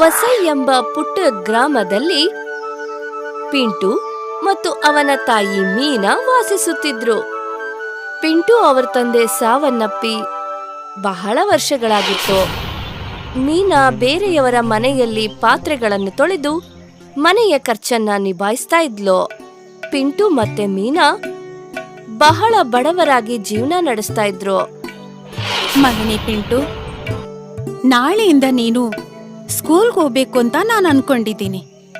ವಸೈ ಎಂಬ ಪುಟ್ಟ ಗ್ರಾಮದಲ್ಲಿ ಪಿಂಟು ಮತ್ತು ಅವನ ತಾಯಿ ಮೀನಾ ವಾಸಿಸುತ್ತಿದ್ರು. ಪಿಂಟು ಅವರ ತಂದೆ ಸಾವನ್ನಪ್ಪಿ ಬಹಳ ವರ್ಷಗಳಾಗಿತ್ತು. ಮೀನಾ ಬೇರೆಯವರ ಮನೆಯಲ್ಲಿ ಪಾತ್ರೆಗಳನ್ನು ತೊಳೆದು ಮನೆಯ ಖರ್ಚನ್ನ ನಿಭಾಯಿಸ್ತಾ ಇದ್ಲು. ಪಿಂಟು ಮತ್ತೆ ಮೀನಾ ಬಹಳ ಬಡವರಾಗಿ ಜೀವನ ನಡೆಸ್ತಾ ಇದ್ರು. ಮಗನೇ ಪಿಂಟು, ನಾಳೆಯಿಂದ ನೀನು ಸ್ಕೂಲ್ಗೆ ಹೋಗ್ಬೇಕು ಅಂತ ನಾನು ಅನ್ಕೊಂಡಿದ್ದೀನಿ.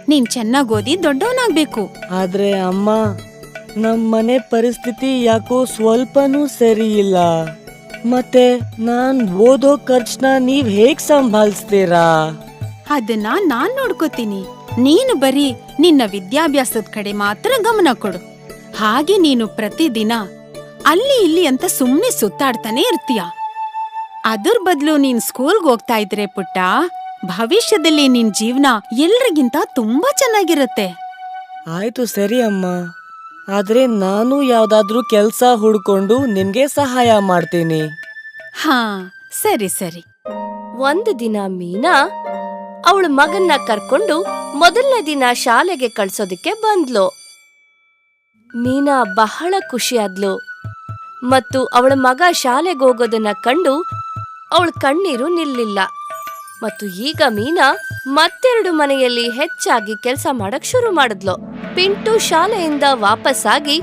ನೀನ್ ಚೆನ್ನಾಗಿ ಓದಿ ದೊಡ್ಡವನಾಗ್ಬೇಕು. ಆದ್ರೆ ಅಮ್ಮ, ನಮ್ಮನೆ ಪರಿಸ್ಥಿತಿ ಯಾಕೋ ಸ್ವಲ್ಪನೂ ಸರಿ ಇಲ್ಲ. ಮತ್ತೆ ನಾನ್ ಓದೋ ಖರ್ಚನ್ನ ನೀವ್ ಹೇಗ್ ಸಂಭಾಳಿಸ್ತೀರಾ? ಅದನ್ನ ನಾನ್ ನೋಡ್ಕೋತೀನಿ. ನೀನು ಬರೀ ನಿನ್ನ ವಿದ್ಯಾಭ್ಯಾಸದ ಕಡೆ ಮಾತ್ರ ಗಮನ ಕೊಡು. ಹಾಗೆ ನೀನು ಪ್ರತಿದಿನ ಅಲ್ಲಿ ಇಲ್ಲಿ ಅಂತ ಸುಮ್ನೆ ಸುತ್ತಾಡ್ತಾನೆ ಇರ್ತೀಯ. ಅದ್ರ ಬದಲು ನೀನ್ ಸ್ಕೂಲ್ಗೆ ಹೋಗ್ತಾ ಇದ್ರೆ ಪುಟ್ಟ, ಭವಿಷ್ಯದಲ್ಲಿ ನಿನ್ ಜೀವನ ಎಲ್ರಿಗಿಂತ ತುಂಬಾ ಚೆನ್ನಾಗಿರುತ್ತೆ. ಆಯ್ತು ಸರಿ ಅಮ್ಮ, ಆದ್ರೆ ನಾನು ಯಾವ್ದಾದ್ರೂ ಕೆಲ್ಸ ಹುಡ್ಕೊಂಡು ನಿಮ್ಗೆ ಸಹಾಯ ಮಾಡ್ತೀನಿ. ಹಾ, ಸರಿ ಸರಿ. ಒಂದು ದಿನ ಮೀನಾ ಅವಳ ಮಗನ್ನ ಕರ್ಕೊಂಡು ಮೊದಲನೇ ದಿನ ಶಾಲೆಗೆ ಕಳ್ಸೋದಿಕ್ಕೆ ಬಂದ್ಲು. ಮೀನಾ ಬಹಳ ಖುಷಿಯಾದ್ಲು ಮತ್ತು ಅವಳ ಮಗ ಶಾಲೆಗೆ ಹೋಗೋದನ್ನ ಕಂಡು ಅವಳ ಕಣ್ಣೀರು ನಿಲ್ಲಿಲ್ಲ. ಮತ್ತು ಈಗ ಮೀನಾ ಮತ್ತೆರಡು ಮನೆಯಲ್ಲಿ ಹೆಚ್ಚಾಗಿ ಕೆಲಸ ಮಾಡಕ್ ಶುರು ಮಾಡಿದ್ಲು. ಪಿಂಟು ಶಾಲೆಯಿಂದ ವಾಪಸ್ಸಾಗಿ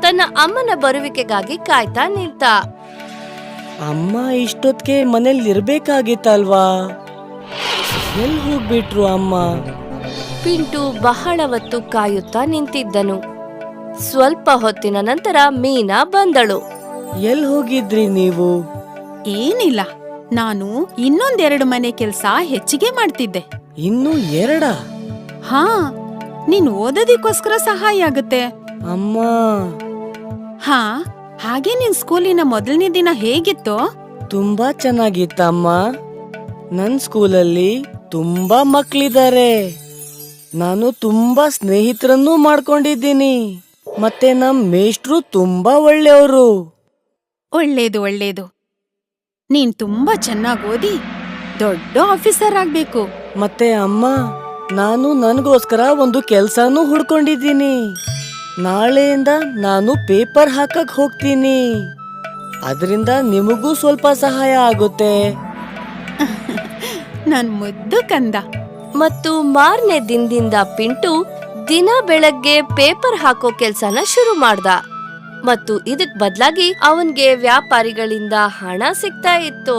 ತನ್ನ ಅಮ್ಮನ ಬರುವಿಕೆಗಾಗಿ ಕಾಯ್ತಾ ನಿಂತ. ಅಮ್ಮ ಇಷ್ಟೊತ್ತಿಗೆ ಮನೇಲಿ ಇರ್ಬೇಕಾಗಿತ್ತಲ್ವಾ? ಎಲ್ ಹೋಗ್ಬಿಟ್ರು ಅಮ್ಮ? ಪಿಂಟು ಬಹಳ ಹೊತ್ತು ಕಾಯುತ್ತಾ ನಿಂತಿದ್ದನು. ಸ್ವಲ್ಪ ಹೊತ್ತಿನ ನಂತರ ಮೀನಾ ಬಂದಳು. ಎಲ್ ಹೋಗಿದ್ರಿ ನೀವು? ಏನಿಲ್ಲ, ನಾನು ಇನ್ನೊಂದೆರಡು ಮನೆ ಕೆಲ್ಸ ಹೆಚ್ಚಿಗೆ ಮಾಡ್ತಿದ್ದೆ. ಇನ್ನು ಎರಡ? ಹಾ, ನೀನ್ ಓದೋದಿಕ್ಕೋಸ್ಕರ ಸಹಾಯ ಆಗುತ್ತೆ. ಅಮ್ಮ, ಹಾ, ಹಾಗೆ ನಿನ್ ಸ್ಕೂಲಿನ ಮೊದಲನೇ ದಿನ ಹೇಗಿತ್ತು? ತುಂಬಾ ಚೆನ್ನಾಗಿತ್ತಮ್ಮ. ನನ್ ಸ್ಕೂಲಲ್ಲಿ ತುಂಬಾ ಮಕ್ಳಿದ್ದಾರೆ. ನಾನು ತುಂಬಾ ಸ್ನೇಹಿತರನ್ನೂ ಮಾಡ್ಕೊಂಡಿದ್ದೀನಿ. ಮತ್ತೆ ನಮ್ ಮೇಷ್ಟ್ರು ತುಂಬಾ ಒಳ್ಳೆಯವರು. ಒಳ್ಳೇದು ಒಳ್ಳೇದು. ನೀನ್ ತುಂಬಾ ಚೆನ್ನಾಗ್ ಓದಿ ದೊಡ್ಡ ಆಫೀಸರ್ ಆಗ್ಬೇಕು. ಮತ್ತೆ ಅಮ್ಮ, ನಾನು ನನಗೋಸ್ಕರ ಒಂದು ಕೆಲ್ಸನೂ ಹುಡ್ಕೊಂಡಿದ್ದೀನಿ. ನಾಳೆಯಿಂದ ನಾನು ಪೇಪರ್ ಹಾಕಕ್ ಹೋಗ್ತೀನಿ. ಅದರಿಂದ ನಿಮಗೂ ಸ್ವಲ್ಪ ಸಹಾಯ ಆಗುತ್ತೆ. ನನ್ ಮುದ್ದು ಕಂದ. ಮತ್ತು ಮಾರನೇ ದಿನದಿಂದ ಪಿಂಟು ದಿನ ಬೆಳಗ್ಗೆ ಪೇಪರ್ ಹಾಕೋ ಕೆಲ್ಸನ ಶುರು ಮಾಡ್ದ. ಮತ್ತು ಇದಕ್ ಬದಲಾಗಿ ಅವನ್ಗೆ ವ್ಯಾಪಾರಿಗಳಿಂದ ಹಣ ಸಿಗ್ತಾ ಇತ್ತು.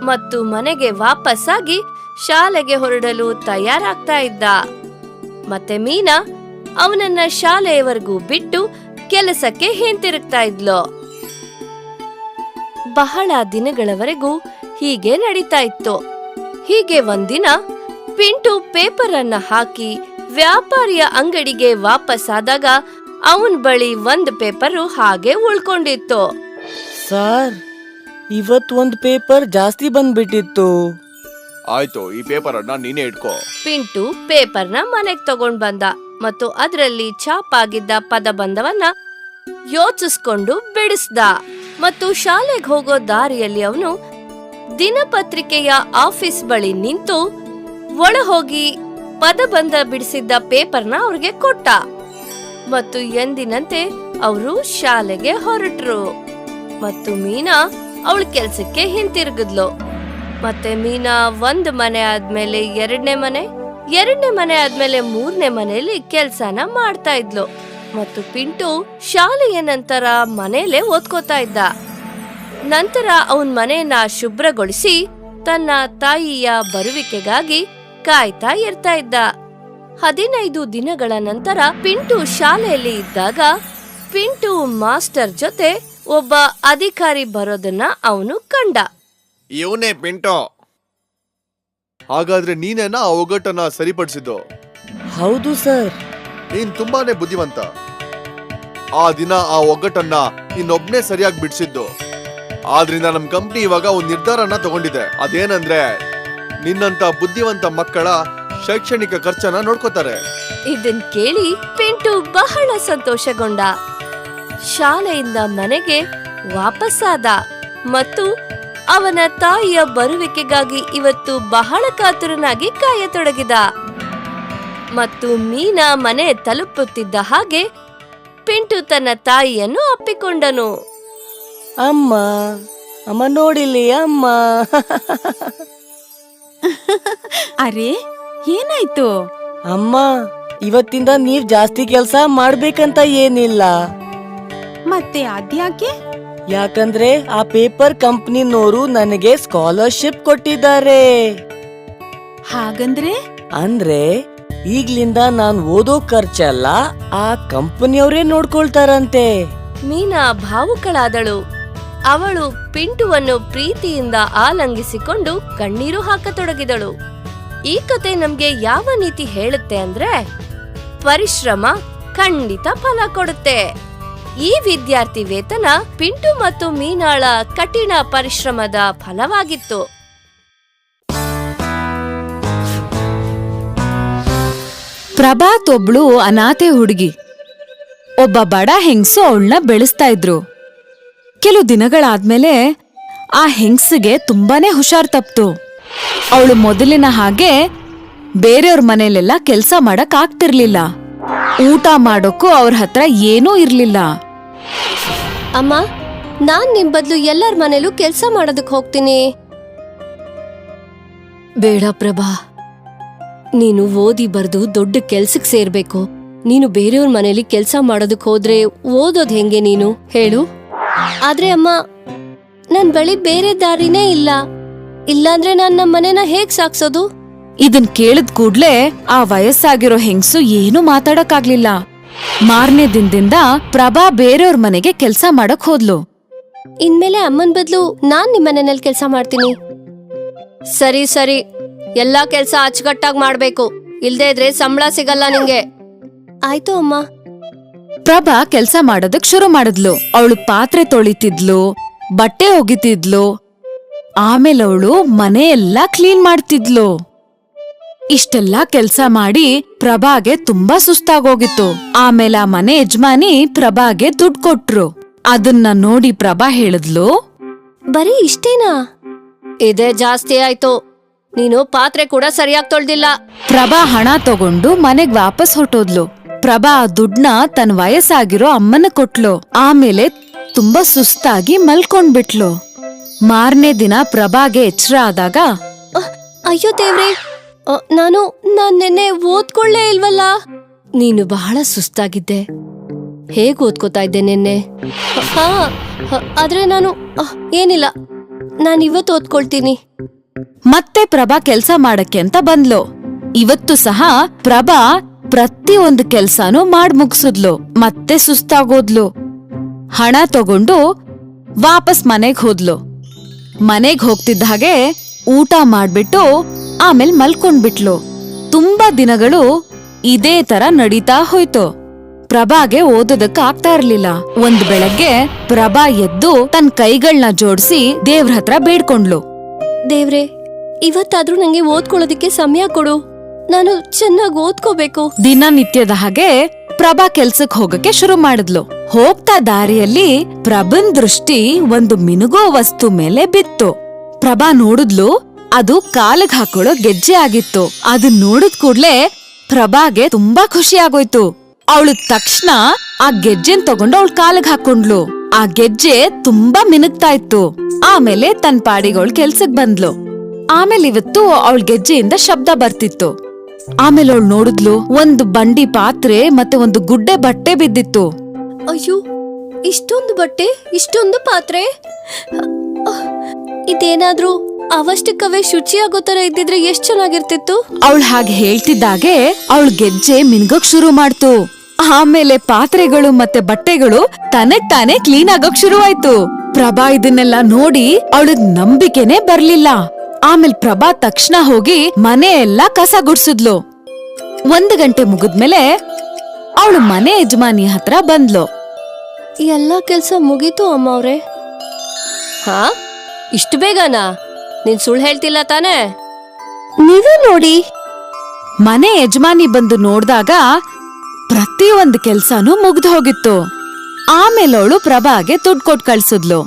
ಮತ್ತು ಮನೆಗೆ ವಾಪಸ್ಸಾಗಿ ಶಾಲೆಗೆ ಹೊರಡಲು ತಯಾರಾಗ್ತಾ ಇದ್ದ. ಮತ್ತೆ ಮೀನಾ ಅವನನ್ನ ಶಾಲೆಯವರೆಗೂ ಬಿಟ್ಟು ಕೆಲಸಕ್ಕೆ ಹಿಂತಿರುಗ್ತಾ ಇದ್ಲು. ಬಹಳ ದಿನಗಳವರೆಗೂ ಹೀಗೆ ನಡೀತಾ ಇತ್ತು. ಹೀಗೆ ಒಂದಿನ ಪಿಂಟು ಪೇಪರ್ ಅನ್ನ ಹಾಕಿ ವ್ಯಾಪಾರಿಯ ಅಂಗಡಿಗೆ ವಾಪಸ್ಸಾದಾಗ ಅವನ್ ಬಳಿ ಒಂದು ಪೇಪರು ಹಾಗೆ ಉಳ್ಕೊಂಡಿತ್ತು. ಸರ್, ಇವತ್ ಒಂದ್ ಪೇಪರ್ ಜಾಸ್ತಿ ಬಂದ್ಬಿಟ್ಟಿತ್ತು. ಆಯ್ತು, ಈ ಪೇಪರ್ ಅನ್ನ ನೀನೇ ಇಟ್ಕೋ. ಪಿಂಟು ಪೇಪರ್ನ ಮನೆಗ್ ತಗೊಂಡ್ ಬಂದ ಮತ್ತು ಅದರಲ್ಲಿ ಛಾಪಾಗಿದ್ದ ಪದಬಂಧವನ್ನ ಯೋಚಿಸ್ಕೊಂಡು ಬಿಡಿಸ್ದ. ಮತ್ತು ಶಾಲೆಗೆ ಹೋಗೋ ದಾರಿಯಲ್ಲಿ ಅವನು ದಿನಪತ್ರಿಕೆಯ ಆಫೀಸ್ ಬಳಿ ನಿಂತು ಒಳ ಹೋಗಿ ಪದಬಂಧ ಬಿಡಿಸಿದ್ದ ಪೇಪರ್ನ ಅವ್ರಿಗೆ ಕೊಟ್ಟ. ಮತ್ತು ಎಂದಿನಂತೆ ಅವರು ಶಾಲೆಗೆ ಹೊರಟ್ರು. ಮತ್ತು ಮೀನಾ ಅವಳ ಕೆಲ್ಸಕ್ಕೆ ಹಿಂತಿರುಗಿದ್ಲು. ಮತ್ತೆ ಮೀನಾ ಒಂದು ಮನೆ ಆದ್ಮೇಲೆ ಎರಡನೇ ಮನೆ ಆದ್ಮೇಲೆ ಮೂರನೇ ಮನೆಯಲ್ಲಿ ಕೆಲ್ಸನ ಮಾಡ್ತಾ ಇದ್ಲು. ಮತ್ತು ಪಿಂಟು ಶಾಲೆಯ ನಂತರ ಮನೆಯಲ್ಲೇ ಓದ್ಕೋತಾ ಇದ್ದ. ನಂತರ ಅವನ್ ಮನೆಯನ್ನ ಶುಭ್ರಗೊಳಿಸಿ ತನ್ನ ತಾಯಿಯ ಬರುವಿಕೆಗಾಗಿ ಕಾಯ್ತಾ ಇರ್ತಾ ಇದ್ದ. 15 ದಿನಗಳ ನಂತರ ಪಿಂಟು ಶಾಲೆಯಲ್ಲಿ ಇದ್ದಾಗ ಪಿಂಟು ಮಾಸ್ಟರ್ ಜೊತೆ ಒಬ್ಬ ಅಧಿಕಾರಿ ಬರೋದನ್ನ ಅವನು ಕಂಡ. ಇವನೇ ಪಿಂಟೋ. ಹಾಗಾದ್ರೆ ನೀನೇನ ಆ ಒಗ್ಗಟ್ಟನ್ನ ಸರಿಪಡಿಸಿದ್ದು? ಹೌದು ಸರ್. ನೀನ್ ತುಂಬಾನೇ ಬುದ್ಧಿವಂತ. ಆ ದಿನ ಆ ಒಗ್ಗಟ್ಟನ್ನ ಇನ್ನೊಬ್ನೇ ಸರಿಯಾಗಿ ಬಿಡಿಸಿದ್ದು. ಆದ್ರಿಂದ ನಮ್ ಕಂಪ್ನಿ ಇವಾಗ ಒಂದ್ ನಿರ್ಧಾರನ ತಗೊಂಡಿದೆ. ಅದೇನಂದ್ರೆ ನಿನ್ನಂತ ಬುದ್ಧಿವಂತ ಮಕ್ಕಳ ಶೈಕ್ಷಣಿಕ ಖರ್ಚನ್ನ ನೋಡ್ಕೋತಾರೆ. ಇದನ್ ಕೇಳಿ ಪಿಂಟು ಬಹಳ ಸಂತೋಷಗೊಂಡ. ಶಾಲೆಯಿಂದ ಮನೆಗೆ ವಾಪಸ್ಸಾದ ಮತ್ತು ಅವನ ತಾಯಿಯ ಬರುವಿಕೆಗಾಗಿ ಇವತ್ತು ಬಹಳ ಕಾತುರನಾಗಿ ಕಾಯತೊಡಗಿದ. ಮತ್ತು ಮೀನಾ ಮನೆ ತಲುಪುತ್ತಿದ್ದ ಹಾಗೆ ಪಿಂಟು ತನ್ನ ತಾಯಿಯನ್ನು ಅಪ್ಪಿಕೊಂಡನು. ಅಮ್ಮ ಅಮ್ಮ ನೋಡಿಲಿ ಅಮ್ಮ. ಅರೆ, ಏನಾಯ್ತು? ಅಮ್ಮ, ಇವತ್ತಿಂದ ನೀವ್ ಜಾಸ್ತಿ ಕೆಲ್ಸ ಮಾಡ್ಬೇಕಂತ ಏನಿಲ್ಲ. ಮತ್ತೆ ಅದ್ಯಾಕೆ? ಯಾಕಂದ್ರೆ ಆ ಪೇಪರ್ ಕಂಪ್ನಿನೋರು ನನಗೆ ಸ್ಕಾಲರ್ಶಿಪ್ ಕೊಟ್ಟಿದ್ದಾರೆ. ಹಾಗಂದ್ರೆ? ಅಂದ್ರೆ ಈಗ್ಲಿಂದ ನಾನ್ ಓದೋ ಖರ್ಚೆಲ್ಲ ಆ ಕಂಪನಿಯವರೇ ನೋಡ್ಕೊಳ್ತಾರಂತೆ. ಮೀನಾ ಭಾವುಕಳಾದಳು. ಅವಳು ಪಿಂಟುವನ್ನು ಪ್ರೀತಿಯಿಂದ ಆಲಂಗಿಸಿಕೊಂಡು ಕಣ್ಣೀರು ಹಾಕತೊಡಗಿದಳು. ಈ ಕತೆ ನಮ್ಗೆ ಯಾವ ನೀತಿ ಹೇಳುತ್ತೆ ಅಂದ್ರೆ, ಪರಿಶ್ರಮ ಖಂಡಿತ ಫಲ ಕೊಡುತ್ತೆ. ಈ ವಿದ್ಯಾರ್ಥಿ ವೇತನ ಪಿಂಟು ಮತ್ತು ಮೀನಾಳ ಕಠಿಣ ಪರಿಶ್ರಮದ ಫಲವಾಗಿತ್ತು. ಪ್ರಭಾತ್ ಒಬ್ಳು ಅನಾಥೆ ಹುಡುಗಿ. ಒಬ್ಬ ಬಡ ಹೆಂಗ್ಸು ಅವಳನ್ನ ಬೆಳೆಸ್ತಾ ಇದ್ರು. ಕೆಲವು ದಿನಗಳಾದ್ಮೇಲೆ ಆ ಹೆಂಗ್ಸಿಗೆ ತುಂಬಾನೇ ಹುಷಾರ್ ತಪ್ತು. ಅವಳು ಮೊದಲಿನ ಹಾಗೆ ಬೇರೆಯವ್ರ ಮನೇಲೆಲ್ಲ ಕೆಲ್ಸ ಮಾಡಕ್ ಆಗ್ತಿರ್ಲಿಲ್ಲ. ಊಟ ಮಾಡೋಕ್ಕೂ ಅವ್ರ ಹತ್ರ ಏನೂ ಇರ್ಲಿಲ್ಲ. ಅಮ್ಮ, ನಾನ್ ನಿಮ್ ಬದ್ಲು ಎಲ್ಲರ ಮನೇಲೂ ಕೆಲ್ಸ ಮಾಡೋದಕ್ ಹೋಗ್ತೀನಿ. ಬೇಡ ಪ್ರಭಾ, ನೀನು ಓದಿ ಬರ್ದು ದೊಡ್ಡ ಕೆಲ್ಸಕ್ ಸೇರ್ಬೇಕು. ನೀನು ಬೇರೆಯವ್ರ ಮನೇಲಿ ಕೆಲ್ಸ ಮಾಡೋದಕ್ ಹೋದ್ರೆ ಓದೋದ್ ಹೆಂಗೆ ನೀನು ಹೇಳು? ಆದ್ರೆ ಅಮ್ಮ, ನನ್ ಬಳಿ ಬೇರೆ ದಾರಿನೇ ಇಲ್ಲ. ಇಲ್ಲಾಂದ್ರೆ ನಾನ್ ನಮ್ಮ ಮನೇನ ಹೇಗ್ ಸಾಕ್ಸೋದು? ಇದನ್ ಕೇಳಿದ್ ಕೂಡ್ಲೆ ಆ ವಯಸ್ಸಾಗಿರೋ ಹೆಂಗ್ಸು ಏನೂ ಮಾತಾಡಕ್ಕಾಗ್ಲಿಲ್ಲ. ಮಾರನೇ ದಿನದಿಂದ ಪ್ರಭಾ ಬೇರೆಯವ್ರ ಮನೆಗೆ ಕೆಲ್ಸ ಮಾಡಕ್ ಹೋದ್ಲು. ಇನ್ಮೇಲೆ ಅಮ್ಮನ್ ಬದ್ಲು ನಾನ್ ನಿಮ್ ಮನೆಯಲ್ಲಿ ಕೆಲ್ಸ ಮಾಡ್ತೀನಿ. ಸರಿ ಸರಿ, ಎಲ್ಲಾ ಕೆಲ್ಸ ಅಚ್ಚುಕಟ್ಟಾಗಿ ಮಾಡ್ಬೇಕು. ಇಲ್ದೇ ಇದ್ರೆ ಸಂಬಳ ಸಿಗಲ್ಲ ನಿಂಗೆ. ಆಯ್ತು ಅಮ್ಮ. ಪ್ರಭಾ ಕೆಲ್ಸ ಮಾಡೋದಕ್ ಶುರು ಮಾಡಿದ್ಲು. ಅವಳು ಪಾತ್ರೆ ತೊಳಿತಿದ್ಲು, ಬಟ್ಟೆ ಒಗಿತಿದ್ಲು, ಆಮೇಲೆ ಅವಳು ಮನೆ ಎಲ್ಲಾ ಕ್ಲೀನ್ ಮಾಡ್ತಿದ್ಲು. ಇಷ್ಟೆಲ್ಲ ಕೆಲ್ಸ ಮಾಡಿ ಪ್ರಭಾಗೆ ತುಂಬಾ ಸುಸ್ತಾಗೋಗಿತ್ತು. ಆಮೇಲೆ ಆ ಮನೆ ಯಜಮಾನಿ ಪ್ರಭಾಗೆ ದುಡ್ಡು ಕೊಟ್ರು. ಅದನ್ನ ನೋಡಿ ಪ್ರಭಾ ಹೇಳಿದ್ಲು, ಬರೀ ಇಷ್ಟೇನಾ? ಇದೇ ಜಾಸ್ತಿ ಆಯ್ತು. ನೀನು ಪಾತ್ರೆ ಕೂಡ ಸರಿಯಾಗಿ ತೊಳ್ದಿಲ್ಲ. ಪ್ರಭಾ ಹಣ ತಗೊಂಡು ಮನೆಗ್ ವಾಪಸ್ ಹೊಟ್ಟೋದ್ಲು. ಪ್ರಭಾ ಆ ದುಡ್ನ ತನ್ನ ವಯಸ್ಸಾಗಿರೋ ಅಮ್ಮನ ಕೊಟ್ಲು. ಆಮೇಲೆ ತುಂಬಾ ಸುಸ್ತಾಗಿ ಮಲ್ಕೊಂಡ್ಬಿಟ್ಲು. ಮಾರನೇ ದಿನ ಪ್ರಭಾಗೆ ಎಚ್ಚರ ಆದಾಗ, ಅಯ್ಯೋ ದೇವ್ರೆ, ನಾನ್ ನೆನ್ನೆ ಓದ್ಕೊಳ್ಳೇ ಇಲ್ವಲ್ಲ. ನೀನು ಬಹಳ ಸುಸ್ತಾಗಿದ್ದೆ. ಹೇಗ್ ಓದ್ಕೋತಾ ಇದ್ದೆ ನಿನ್ನೆ? ಆದ್ರೆ ನಾನು ಏನಿಲ್ಲ, ನಾನು ಇವತ್ತು ಓದ್ಕೊಳ್ತೀನಿ. ಮತ್ತೆ ಪ್ರಭಾ ಕೆಲ್ಸ ಮಾಡಕ್ಕೆ ಅಂತ ಬಂದ್ಲು. ಇವತ್ತು ಸಹ ಪ್ರಭಾ ಪ್ರತಿ ಒಂದು ಕೆಲ್ಸಾನು ಮಾಡ್ ಮುಗ್ಸಿದ್ಲು. ಮತ್ತೆ ಸುಸ್ತಾಗೋದ್ಲು. ಹಣ ತಗೊಂಡು ವಾಪಸ್ ಮನೆಗ್ ಹೋದ್ಲು. ಮನೆಗ್ ಹೋಗ್ತಿದ್ದ ಹಾಗೆ ಊಟ ಮಾಡ್ಬಿಟ್ಟು ಆಮೇಲೆ ಮಲ್ಕೊಂಡ್ಬಿಟ್ಲು. ತುಂಬಾ ದಿನಗಳು ಇದೇ ತರ ನಡೀತಾ ಹೋಯ್ತು. ಪ್ರಭಾಗೆ ಓದೋದಕ್ ಆಗ್ತಾ ಇರ್ಲಿಲ್ಲ. ಒಂದ್ ಬೆಳಗ್ಗೆ ಪ್ರಭಾ ಎದ್ದು ತನ್ ಕೈಗಳನ್ನ ಜೋಡಿಸಿ ದೇವ್ರ ಹತ್ರ ಬೇಡ್ಕೊಂಡ್ಲು. ದೇವ್ರೆ, ಇವತ್ತಾದ್ರೂ ನಂಗೆ ಓದ್ಕೊಳ್ಳೋದಿಕ್ಕೆ ಸಮಯ ಕೊಡು. ನಾನು ಚೆನ್ನಾಗಿ ಓದ್ಕೋಬೇಕು. ದಿನನಿತ್ಯದ ಹಾಗೆ ಪ್ರಭಾ ಕೆಲ್ಸಕ್ ಹೋಗಕ್ಕೆ ಶುರು ಮಾಡಿದ್ಲು. ಹೋಗ್ತಾ ದಾರಿಯಲ್ಲಿ ಪ್ರಭನ್ ದೃಷ್ಟಿ ಒಂದು ಮಿನುಗೋ ವಸ್ತು ಮೇಲೆ ಬಿತ್ತು. ಪ್ರಭಾ ನೋಡಿದ್ಲು, ಅದು ಕಾಲಿಗ್ ಹಾಕೊಳ್ಳೋ ಗೆಜ್ಜೆ ಆಗಿತ್ತು. ಅದನ್ ನೋಡಿದ್ ಕೂಡ್ಲೆ ಪ್ರಭಾಗೆ ತುಂಬಾ ಖುಷಿ ಆಗೋಯ್ತು. ಅವಳು ತಕ್ಷಣ ಆ ಗೆಜ್ಜೆನ್ ತಗೊಂಡು ಅವಳ ಕಾಲಿಗ್ ಹಾಕೊಂಡ್ಲು. ಆ ಗೆಜ್ಜೆ ತುಂಬಾ ಮಿನುಗ್ತಾ ಇತ್ತು. ಆಮೇಲೆ ತನ್ ಪಾಡಿಗೆ ಅವಳು ಕೆಲ್ಸಕ್ ಬಂದ್ಲು. ಆಮೇಲೆ ಇವತ್ತು ಅವಳ ಗೆಜ್ಜೆಯಿಂದ ಶಬ್ದ ಬರ್ತಿತ್ತು. ಆಮೇಲೆ ಅವಳು ನೋಡಿದ್ಲು, ಒಂದು ಬಂಡಿ ಪಾತ್ರೆ ಮತ್ತೆ ಒಂದು ಗುಡ್ಡೆ ಬಟ್ಟೆ ಬಿದ್ದಿತ್ತು. ಅಯ್ಯೋ, ಇಷ್ಟೊಂದು ಬಟ್ಟೆ, ಇಷ್ಟೊಂದು ಪಾತ್ರೆ. ಇದೇನಾದ್ರೂ ಅವಷ್ಟಕ್ಕವೇ ಶುಚಿಯಾಗೋ ತರ ಇದ್ದಿದ್ರೆ ಎಷ್ಟ್ ಚೆನ್ನಾಗಿರ್ತಿತ್ತು. ಅವಳು ಹಾಗೆ ಹೇಳ್ತಿದ್ದಾಗೆ ಅವಳ ಗೆಜ್ಜೆ ಮಿನ್ಗೋಕ್ ಶುರು ಮಾಡ್ತು. ಆಮೇಲೆ ಪಾತ್ರೆಗಳು ಮತ್ತೆ ಬಟ್ಟೆಗಳು ತನಗ್ ತಾನೇ ಕ್ಲೀನ್ ಆಗೋಕ್ ಶುರುವಾಯ್ತು. ಪ್ರಭಾ ಇದನ್ನೆಲ್ಲ ನೋಡಿ ಅವಳಿಗ್ ನಂಬಿಕೆನೆ ಬರ್ಲಿಲ್ಲ. ಆಮೇಲೆ ಪ್ರಭಾ ತಕ್ಷಣ ಹೋಗಿ ಮನೆ ಎಲ್ಲಾ ಕಸ ಗುಡ್ಸಿದ್ಲು. 1 ಗಂಟೆ ಮುಗಿದ್ಮೇಲೆ ಅವಳು ಮನೆ ಯಜಮಾನಿ ಹತ್ರ ಬಂದ್ಲು. ಎಲ್ಲಾ ಕೆಲ್ಸ ಮುಗೀತು ಅಮ್ಮ ಅವ್ರೆ. ಹಾ, ಇಷ್ಟು ಬೇಗನಾ? ನೀನ್ ಸುಳ್ಳು ಹೇಳ್ತಿಲ್ಲ ತಾನೇ? ನೀವೇ ನೋಡಿ. ಮನೆ ಯಜಮಾನಿ ಬಂದು ನೋಡ್ದಾಗ ಪ್ರತಿಯೊಂದು ಕೆಲ್ಸಾನು ಮುಗ್ದು ಹೋಗಿತ್ತು. ಆಮೇಲೆ ಅವಳು ಪ್ರಭಾಗೆ ದುಡ್ಡು ಕೊಟ್ಟು ಕಳ್ಸಿದ್ಲು.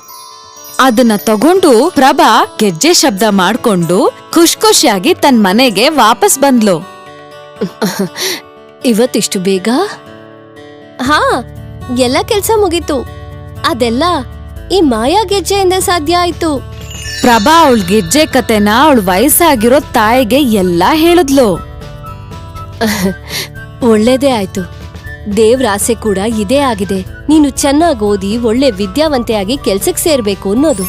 ಅದನ್ನ ತಗೊಂಡು ಪ್ರಭಾ ಗೆಜ್ಜೆ ಶಬ್ದ ಮಾಡ್ಕೊಂಡು ಖುಷಿಯಾಗಿ ತನ್ ಮನೆಗೆ ವಾಪಸ್ ಬಂದ್ಲು. ಇವತ್ತಿಷ್ಟು ಬೇಗ? ಹಾ, ಎಲ್ಲ ಕೆಲ್ಸ ಮುಗೀತು. ಅದೆಲ್ಲ ಈ ಮಾಯಾ ಗೆಜ್ಜೆಯಿಂದ ಸಾಧ್ಯ ಆಯ್ತು. ಪ್ರಭಾ ಅವಳ ಗೆಜ್ಜೆ ಕತೆನ ಅವಳ ವಯಸ್ಸಾಗಿರೋ ತಾಯಿಗೆ ಎಲ್ಲಾ ಹೇಳಿದ್ಲು. ಒಳ್ಳೇದೇ ಆಯ್ತು. ದೇವ್ರ ಆಸೆ ಕೂಡ ಇದೇ ಆಗಿದೆ. ನೀನು ಚೆನ್ನಾಗಿ ಓದಿ ಒಳ್ಳೆ ವಿದ್ಯಾವಂತೆಯಾಗಿ ಕೆಲ್ಸಕ್ಕೆ ಸೇರ್ಬೇಕು ಅನ್ನೋದು.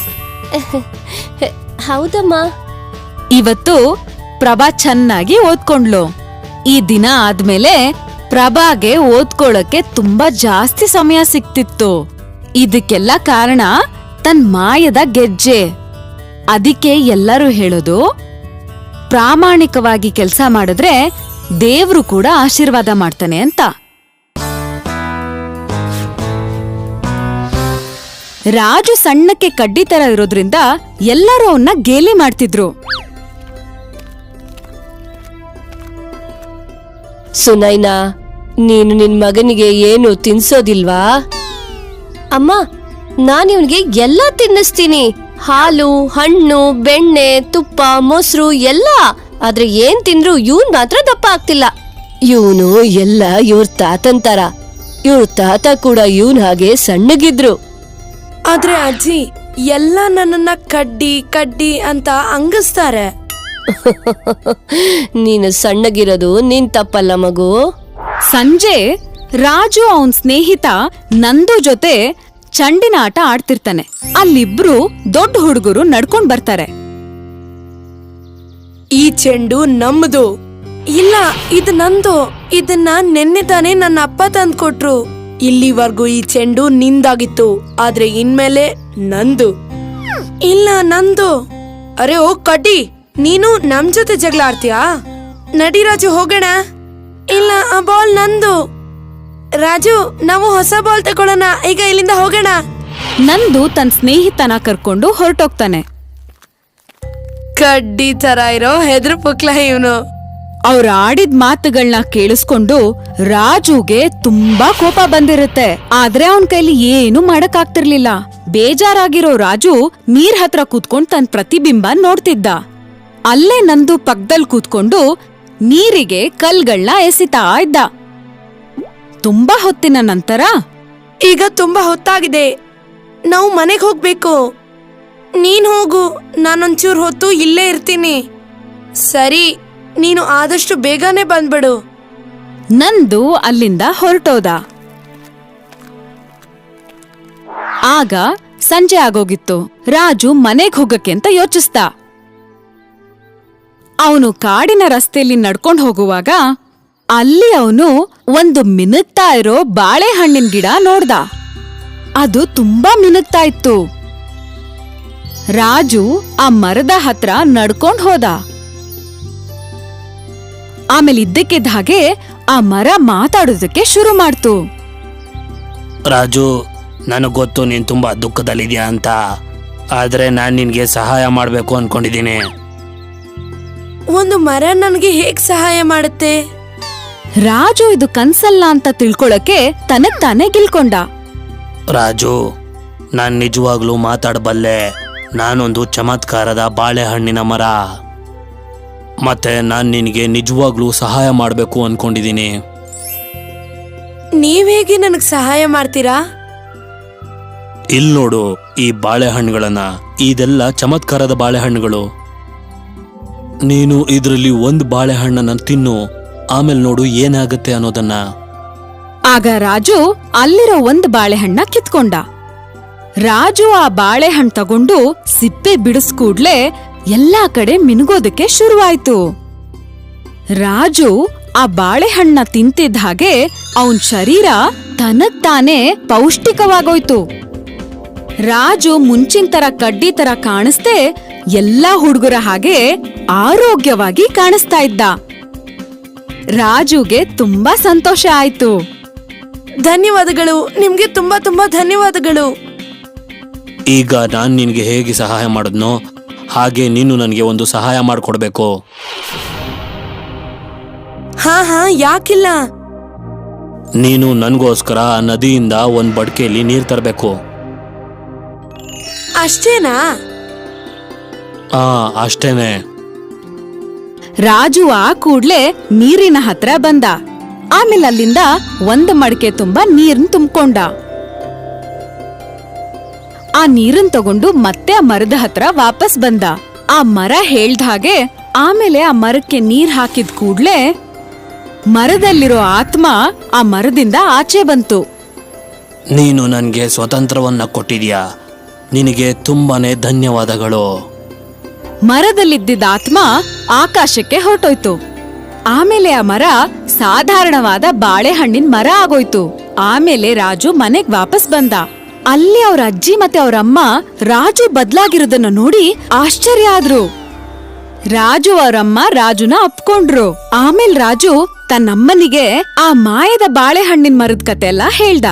ಹೌದಮ್ಮ. ಇವತ್ತು ಪ್ರಭಾ ಚೆನ್ನಾಗಿ ಓದ್ಕೊಂಡ್ಲು. ಈ ದಿನ ಆದ್ಮೇಲೆ ಪ್ರಭಾಗೆ ಓದ್ಕೊಳ್ಳಕ್ಕೆ ತುಂಬಾ ಜಾಸ್ತಿ ಸಮಯ ಸಿಕ್ತಿತ್ತು. ಇದಕ್ಕೆಲ್ಲ ಕಾರಣ ತನ್ ಮಾಯದ ಗೆಜ್ಜೆ. ಅದಕ್ಕೆ ಎಲ್ಲರೂ ಹೇಳೋದು, ಪ್ರಾಮಾಣಿಕವಾಗಿ ಕೆಲಸ ಮಾಡಿದ್ರೆ ದೇವ್ರು ಕೂಡ ಆಶೀರ್ವಾದ ಮಾಡ್ತಾನೆ ಅಂತ. ರಾಜು ಸಣ್ಣಕ್ಕೆ ಕಡ್ಡಿ ತರ ಇರೋದ್ರಿಂದ ಎಲ್ಲರೂ ಅವನ್ನ ಗೇಲಿ ಮಾಡ್ತಿದ್ರು. ಸುನೈನಾ, ನೀನು ನಿನ್ ಮಗನಿಗೆ ಏನು ತಿನ್ಸೋದಿಲ್ವಾ? ಅಮ್ಮ, ನಾನಿವನಿಗೆ ಎಲ್ಲ ತಿನ್ನಿಸ್ತೀನಿ. ಹಾಲು, ಹಣ್ಣು, ಬೆಣ್ಣೆ, ತುಪ್ಪ, ಮೊಸರು ಎಲ್ಲ. ಆದ್ರೆ ಏನ್ ತಿಂದ್ರು ಇವನ್ ಮಾತ್ರ ದಪ್ಪ ಆಗ್ತಿಲ್ಲ. ಇವನು ಎಲ್ಲ ಇವ್ರ ತಾತನ್ ತರ. ಇವ್ರ ತಾತ ಕೂಡ ಇವನ್ ಹಾಗೆ ಸಣ್ಣಗಿದ್ರು. ಆದ್ರೆ ಅಜ್ಜಿ, ಎಲ್ಲ ನನ್ನನ್ನ ಕಡ್ಡಿ ಕಡ್ಡಿ ಅಂತ ಅಂಗಿಸ್ತಾರೆ. ನೀನು ಸಣ್ಣಗಿರೋದು ನಿನ್ ತಪ್ಪಲ್ಲ ಮಗು. ಸಂಜೆ ರಾಜು ಅವನ್ ಸ್ನೇಹಿತ ನಂದು ಜೊತೆ ಚಂಡಿನ ಆಟ ಆಡ್ತಿರ್ತಾನೆ. ಅಲ್ಲಿಬ್ರು ದೊಡ್ಡ ಹುಡುಗರು ನಡ್ಕೊಂಡ್ ಬರ್ತಾರೆ. ಈ ಚೆಂಡು ನಮ್ದು. ಇಲ್ಲ, ಇದು ನಂದು. ಇದನ್ನ ನೆನ್ನೆ ತಾನೇ ನನ್ನ ಅಪ್ಪ ತಂದ್ಕೊಟ್ರು. ಇಲ್ಲಿವರೆಗೂ ಈ ಚೆಂಡು ನಿಂದಾಗಿತ್ತು, ಆದ್ರೆ ಇನ್ಮೇಲೆ ನಂದು. ಇಲ್ಲ, ನಂದು. ಅರೆ ಓ ಕಡ್ಡಿ, ನೀನು ನಮ್ ಜೊತೆ ಜಗಳ ಆಡ್ತೀಯಾ? ನಡಿ ರಾಜು, ಹೋಗೋಣ. ಇಲ್ಲ, ಆ ಬಾಲ್ ನಂದು. ರಾಜು, ನಾವು ಹೊಸ ಬಾಲ್ ತಗೊಳ್ಳೋಣ. ಈಗ ಇಲ್ಲಿಂದ ಹೋಗೋಣ. ನಂದು ತನ್ನ ಸ್ನೇಹಿತನ ಕರ್ಕೊಂಡು ಹೊರಟೋಗ್ತಾನೆ. ಕಡ್ಡಿ ತರ ಇರೋ ಹೆದ್ರು ಪುಕ್ಲ ಇವನು. ಅವ್ರ ಆಡಿದ ಮಾತುಗಳನ್ನ ಕೇಳಿಸ್ಕೊಂಡು ರಾಜುಗೆ ತುಂಬಾ ಕೋಪ ಬಂದಿರುತ್ತೆ. ಆದ್ರೆ ಅವನ್ ಕೈಲಿ ಏನು ಮಾಡಕ್ ಆಗ್ತಿರ್ಲಿಲ್ಲ. ಬೇಜಾರಾಗಿರೋ ರಾಜು ನೀರ್ ಹತ್ರ ಕೂತ್ಕೊಂಡ್ ತನ್ ಪ್ರತಿಬಿಂಬ ನೋಡ್ತಿದ್ದ. ಅಲ್ಲೇ ನಂದು ಪಕ್ಕದಲ್ ಕೂತ್ಕೊಂಡು ನೀರಿಗೆ ಕಲ್ಗಳನ್ನ ಎಸಿತಾ ಇದ್ದ. ತುಂಬಾ ಹೊತ್ತಿನ ನಂತರ, ಈಗ ತುಂಬಾ ಹೊತ್ತಾಗಿದೆ, ನಾವು ಮನೆಗೆ ಹೋಗ್ಬೇಕು. ನೀನ್ ಹೋಗು, ನಾನೊಂಚೂರು ಹೊತ್ತು ಇಲ್ಲೇ ಇರ್ತೀನಿ. ಸರಿ, ನೀನು ಆದಷ್ಟು ಬೇಗನೆ ಬಂದ್ಬಿಡು. ನಂದು ಅಲ್ಲಿಂದ ಹೊರಟೋದ. ಆಗ ಸಂಜೆ ಆಗೋಗಿತ್ತು. ರಾಜು ಮನೆಗ್ ಹೋಗಕ್ಕೆ ಅಂತ ಯೋಚಿಸ್ದ. ಅವನು ಕಾಡಿನ ರಸ್ತೆಯಲ್ಲಿ ನಡ್ಕೊಂಡ್ ಹೋಗುವಾಗ ಅಲ್ಲಿ ಅವನು ಒಂದು ಮಿನುಗ್ತಾ ಇರೋ ಬಾಳೆಹಣ್ಣಿನ ಗಿಡ ನೋಡ್ದ. ಅದು ತುಂಬಾ ಮಿನುಗ್ತಾ ಇತ್ತು. ರಾಜು ಆ ಮರದ ಹತ್ರ ನಡ್ಕೊಂಡ್ ಹೋದ. ಆಮೇಲೆ ಇದ್ದಕ್ಕಿದ್ದ ಹಾಗೆ ಆ ಮರ ಮಾತಾಡೋದಕ್ಕೆ ಶುರು ಮಾಡ್ತು. ರಾಜು, ನನಗ್ ಗೊತ್ತು ನೀನ್ ತುಂಬಾ ದುಃಖದಲ್ಲಿದ್ಯಾ ಅಂತ, ಆದ್ರೆ ನಾನ್ ನಿನ್ಗೆ ಸಹಾಯ ಮಾಡ್ಬೇಕು ಅನ್ಕೊಂಡಿದ್ದೀನಿ. ಒಂದು ಮರ ನನಗೆ ಹೇಗ್ ಸಹಾಯ ಮಾಡುತ್ತೆ? ರಾಜು ಇದು ಕನ್ಸಲ್ಲ ಅಂತ ತಿಳ್ಕೊಳಕ್ಕೆ ತನಗ್ ತಾನೇ ಗಿಲ್ಕೊಂಡ. ರಾಜು, ನಾನ್ ನಿಜವಾಗ್ಲೂ ಮಾತಾಡಬಲ್ಲೆ. ನಾನೊಂದು ಚಮತ್ಕಾರದ ಬಾಳೆಹಣ್ಣಿನ ಮರ. ಮತ್ತೆ ನಾನ್ ನಿನಗೆ ನಿಜವಾಗ್ಲೂ ಸಹಾಯ ಮಾಡ್ಬೇಕು ಅನ್ಕೊಂಡಿದ್ದೀನಿ. ನೀವ್ ಹೇಗೆ ನನಗ್ ಸಹಾಯ ಮಾಡ್ತೀರಾ? ಇಲ್ ನೋಡು ಈ ಬಾಳೆಹಣ್ಣುಗಳನ್ನ. ಇದೆಲ್ಲ ಚಮತ್ಕಾರದ ಬಾಳೆಹಣ್ಣುಗಳು. ನೀನು ಇದ್ರಲ್ಲಿ ಒಂದು ಬಾಳೆಹಣ್ಣನ್ನ ತಿನ್ನು, ಆಮೇಲೆ ನೋಡು ಏನಾಗುತ್ತೆ ಅನ್ನೋದನ್ನ. ಆಗ ರಾಜು ಅಲ್ಲಿರೋ ಒಂದ್ ಬಾಳೆಹಣ್ಣ ಕಿತ್ಕೊಂಡ. ರಾಜು ಆ ಬಾಳೆಹಣ್ಣು ತಗೊಂಡು ಸಿಪ್ಪೆ ಬಿಡಿಸ್ಕೂಡ್ಲೆ ಎಲ್ಲಾ ಕಡೆ ಮಿನುಗೋದಕ್ಕೆ ಶುರುವಾಯ್ತು. ರಾಜು ಆ ಬಾಳೆಹಣ್ಣ ತಿಂತಿದ್ದ ಹಾಗೆ ಅವನ್ ಶರೀರ ತನಗ್ ತಾನೇ ಪೌಷ್ಟಿಕವಾಗೋಯ್ತು. ರಾಜು ಮುಂಚಿನ ತರ ಕಡ್ಡಿ ತರ ಕಾಣಿಸ್ದೆ ಎಲ್ಲಾ ಹುಡುಗರ ಹಾಗೆ ಆರೋಗ್ಯವಾಗಿ ಕಾಣಿಸ್ತಾ ಇದ್ದ. ರಾಜುಗೆ ತುಂಬಾ ಸಂತೋಷ ಆಯ್ತು. ಧನ್ಯವಾದಗಳು, ನಿಮ್ಗೆ ತುಂಬಾ ತುಂಬಾ ಧನ್ಯವಾದಗಳು. ಈಗ ನಾನ್ ನಿನ್ಗೆ ಹೇಗೆ ಸಹಾಯ ಮಾಡಿದ್ನೋ ಹಾಗೆ ನೀನು ನನಗೆ ಒಂದು ಸಹಾಯ ಮಾಡ್ಕೊಡ್ಬೇಕು. ಹಾ ಹಾ, ಯಾಕಿಲ್ಲ. ನೀನು ನನ್ಗೋಸ್ಕರ ಆ ನದಿಯಿಂದ ಒಂದ್ ಬಡ್ಕೆಯಲ್ಲಿ ನೀರ್ ತರಬೇಕು. ಅಷ್ಟೇನಾ? ಅಷ್ಟೇನೆ. ರಾಜು ಆ ಕೂಡ್ಲೆ ನೀರಿನ ಹತ್ರ ಬಂದ. ಆಮೇಲೆ ಅಲ್ಲಿಂದ ಒಂದು ಮಡಕೆ ತುಂಬಾ ನೀರನ್ ತುಂಬ್ಕೊಂಡ. ಆ ನೀರನ್ ತಗೊಂಡು ಮತ್ತೆ ಆ ಮರದ ಹತ್ರ ವಾಪಸ್ ಬಂದ. ಆ ಮರ ಹೇಳ್ದ ಹಾಗೆ ಆಮೇಲೆ ಆ ಮರಕ್ಕೆ ನೀರ್ ಹಾಕಿದ ಕೂಡ್ಲೆ ಮರದಲ್ಲಿರೋ ಆತ್ಮ ಆ ಮರದಿಂದ ಆಚೆ ಬಂತು. ನೀನು ನನಗೆ ಸ್ವತಂತ್ರವನ್ನ ಕೊಟ್ಟಿದ್ಯಾ, ನಿನಗೆ ತುಂಬಾನೇ ಧನ್ಯವಾದಗಳು. ಮರದಲ್ಲಿದ್ದಿದ್ದ ಆತ್ಮ ಆಕಾಶಕ್ಕೆ ಹೊರಟೋಯ್ತು. ಆಮೇಲೆ ಆ ಮರ ಸಾಧಾರಣವಾದ ಬಾಳೆಹಣ್ಣಿನ ಮರ ಆಗೋಯ್ತು. ಆಮೇಲೆ ರಾಜು ಮನೆಗ್ ವಾಪಸ್ ಬಂದ. ಅಲ್ಲಿ ಅವ್ರ ಅಜ್ಜಿ ಮತ್ತೆ ಅವ್ರಮ್ಮ ರಾಜು ಬದ್ಲಾಗಿರೋದನ್ನ ನೋಡಿ ಆಶ್ಚರ್ಯ ಆದ್ರು. ರಾಜು ಅವರಮ್ಮ ರಾಜುನ ಅಪ್ಕೊಂಡ್ರು. ಆಮೇಲೆ ರಾಜು ತನ್ನಮ್ಮನಿಗೆ ಆ ಮಾಯದ ಬಾಳೆಹಣ್ಣಿನ ಮರದ ಕತೆ ಎಲ್ಲ ಹೇಳ್ದ.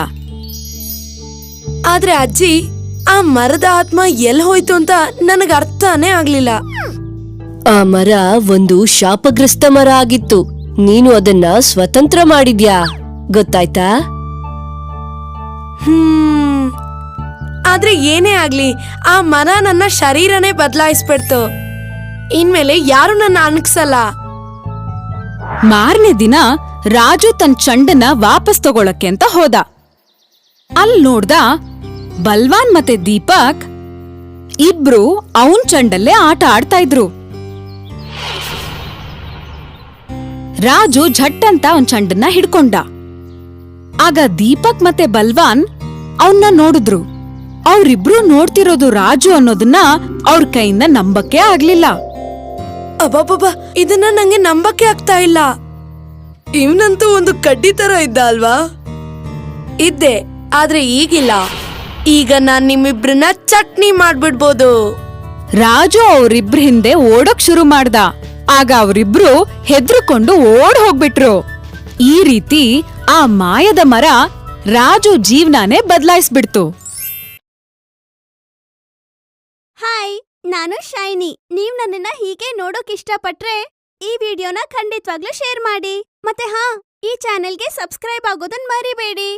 ಆದ್ರೆ ಅಜ್ಜಿ, ಆ ಮರದ ಆತ್ಮ ಎಲ್ ಹೋಯ್ತು ಅಂತ ನನಗ್ ಅರ್ಥನೇ ಆಗ್ಲಿಲ್ಲ. ಆ ಮರ ಒಂದು ಶಾಪಗ್ರಸ್ತ ಮರ ಆಗಿತ್ತು. ನೀನು ಅದನ್ನ ಸ್ವತಂತ್ರ ಮಾಡಿದ್ಯಾ, ಗೊತ್ತಾಯ್ತಾ? ಆದ್ರೆ ಏನೇ ಆಗ್ಲಿ, ಆ ಮರ ನನ್ನ ಶರೀರನೇ ಬದಲಾಯಿಸ್ಬಿಡ್ತು. ಇನ್ಮೇಲೆ ಯಾರು ನನ್ನ ಅಣಗ್ಸಲ್ಲ. ಮಾರನೇ ದಿನ ರಾಜು ತನ್ನ ಚಂಡನ್ನ ವಾಪಸ್ ತಗೊಳಕ್ಕೆ ಅಂತ ಹೋದ. ಅಲ್ ನೋಡ್ದ ಬಲ್ವಾನ್ ಮತ್ತೆ ದೀಪಕ್ ಇಬ್ರು ಅವನ್ ಚಂಡಲ್ಲೇ ಆಟ ಆಡ್ತಾ ಇದ್ರು. ರಾಜು ಝಟ್ ಅಂತ ಅವನ್ ಚಂಡನ್ನ ಹಿಡ್ಕೊಂಡ. ಆಗ ದೀಪಕ್ ಮತ್ತೆ ಬಲ್ವಾನ್ ಅವನ್ನ ನೋಡಿದ್ರು. ಅವ್ರಿಬ್ರು ನೋಡ್ತಿರೋದು ರಾಜು ಅನ್ನೋದನ್ನ ಅವ್ರ ಕೈಯಿಂದ ನಂಬಕ್ಕೆ ಆಗ್ಲಿಲ್ಲ. ಅಬ್ಬಬ್ಬ, ಇದನ್ನ ನಂಗೆ ನಂಬಕ್ಕೆ ಆಗ್ತಾ ಇಲ್ಲ. ಇವನಂತೂ ಒಂದು ಕಡ್ಡಿ ತರ ಇದ್ದ ಅಲ್ವಾ? ಇದ್ದೆ, ಆದ್ರೆ ಈಗಿಲ್ಲ. ಈಗ ನಾನ್ ನಿಮ್ಮಿಬ್ರನ್ನ ಚಟ್ನಿ ಮಾಡ್ಬಿಡ್ಬೋದು. ರಾಜು ಅವ್ರಿಬ್ರ ಹಿಂದೆ ಓಡೋಕ್ ಶುರು ಮಾಡ್ದ. ಆಗ ಅವರಿಬ್ರು ಹೆದ್ರುಕೊಂಡು ಓಡ್ ಹೋಗ್ಬಿಟ್ರು. ಈ ರೀತಿ ಆ ಮಾಯದ ಮರ ರಾಜು ಜೀವನಾನೇ ಬದಲಾಯಿಸ್ಬಿಡ್ತು. ಹಾಯ್, ನಾನು ಶೈನಿ. ನೀವ್ ನನ್ನನ್ನ ಹೀಗೆ ನೋಡೋಕ್ ಇಷ್ಟಪಟ್ರೆ ಈ ವಿಡಿಯೋನ ಖಂಡಿತವಾಗ್ಲೂ ಶೇರ್ ಮಾಡಿ. ಮತ್ತೆ ಈ ಚಾನೆಲ್ಗೆ ಸಬ್ಸ್ಕ್ರೈಬ್ ಆಗೋದನ್ನ ಮರಿಬೇಡಿ.